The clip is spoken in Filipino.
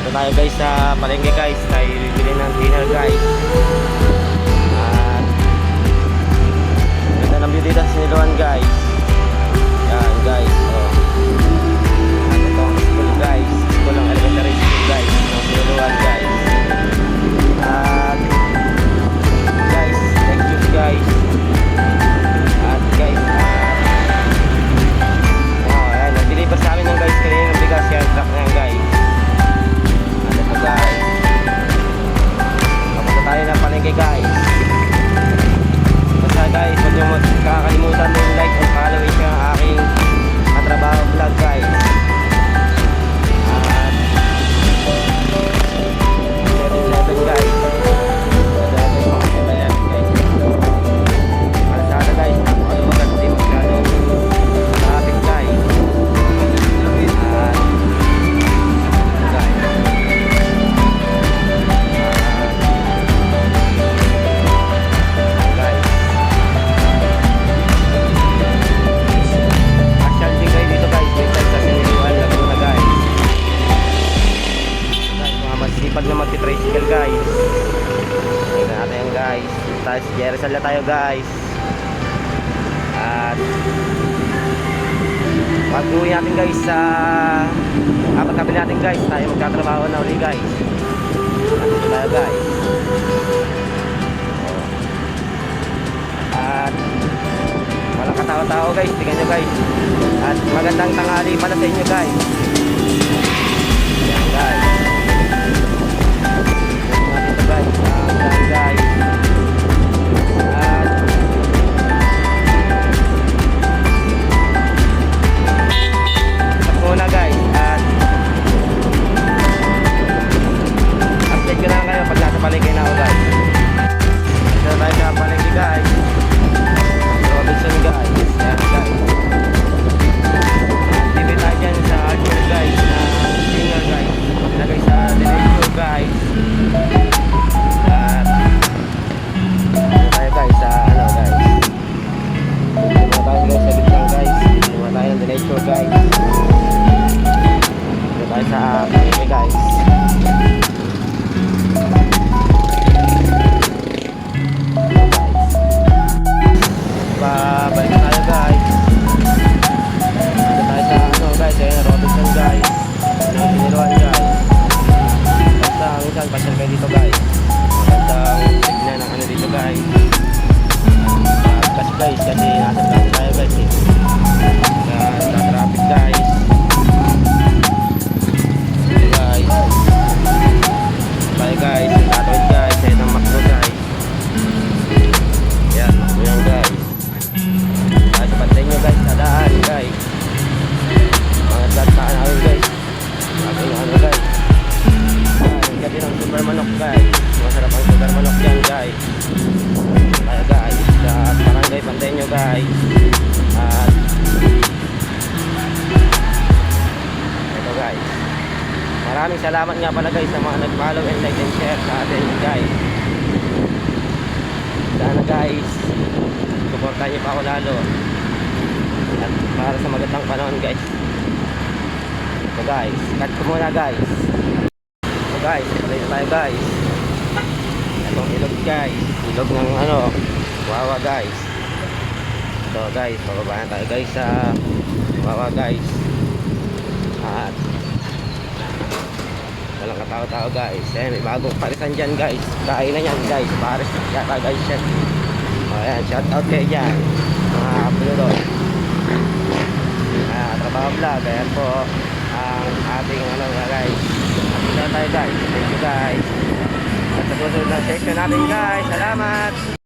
Ito tayo guys sa palengke guys. Tayo bibili ng dinner guys. At ganda ng view dito sa Siniloan guys. Yan guys. Oh. At ito ang school guys. School ng elementary school guys. Ng Siniloan guys. At guys, thank you guys. At guys, ayan, nag-deliver sa amin ng guys kanina ng bigas. Yan, truck na yan guys. At ito guys, papunta tayo ng palengke guys. Basta guys, huwag nyo makakalimutan yung like and following yung aking katrabaho vlog guys. At 7-Eleven guys. Pag na magti-tricycle guys. Tingnan natin yan guys. Tayo sa Jerizal na tayo guys. At pag uwi natin guys sa pagkabi natin guys, tayo magkatrabaho na uli guys. At dito tayo guys. At walang katawa-tao guys. Tingnan nyo guys. At magandang tanghali pala sa inyo guys. Yan guys. Guys, guys. At muna guys. At update ko na lang kayo pag nasa palengke na ako guys. Dito tayo sa palengke guys. Robinson guys. Yan guys. Dito tayo dyan sa Archer guys. Na singer guys. Nagay sa Dinecho guys. Guys sa ano guys, dito tayo guys sa bitang guys, dito tayo ng diretso guys, dito tayo sa palengke guys. Babalik na tayo guys, dito tayo sa ano guys, ayun Robinson guys, ng Siniloan guys. Basta minsan pasyal kayo dito guys, magandang tignan ng ano dito guys. Guys, kasi nasa traffic tayo guys eh. Nasa traffic guys. Guys. Tayo guys, natawid guys, sa isang makdo guys. Yan, makdo yan guys. Tayo sa pantay nyo guys, sa daan guys. Mga daan namin guys. Sabi nyo ano guys. Ang gabi ng super manok guys. Masarap ang super manok yan guys. Tayo guys sa barangay Panteño guys. At ito guys, maraming salamat nga pala guys sa mga nag-follow and like and share sa atin guys. Sana guys supportan nyo pa ako lalo at para sa magandang panahon guys. Ito guys, cut ko muna guys. Ito guys, ito tayo guys. Itong ilog guys, ilog ng ano Wawa guys. Ito guys, pababahan tayo guys sa Wawa guys. At walang katao-tao guys. Ayan, may bagong parisan dyan guys. Kain na yan guys, paris yata guys yan. O ayan, shout out kayo dyan mga upload. Trabaho vlog. Ayan po ang ating ano guys. At tayo guys. Thank you guys. At sa susunod na section natin guys. Salamat.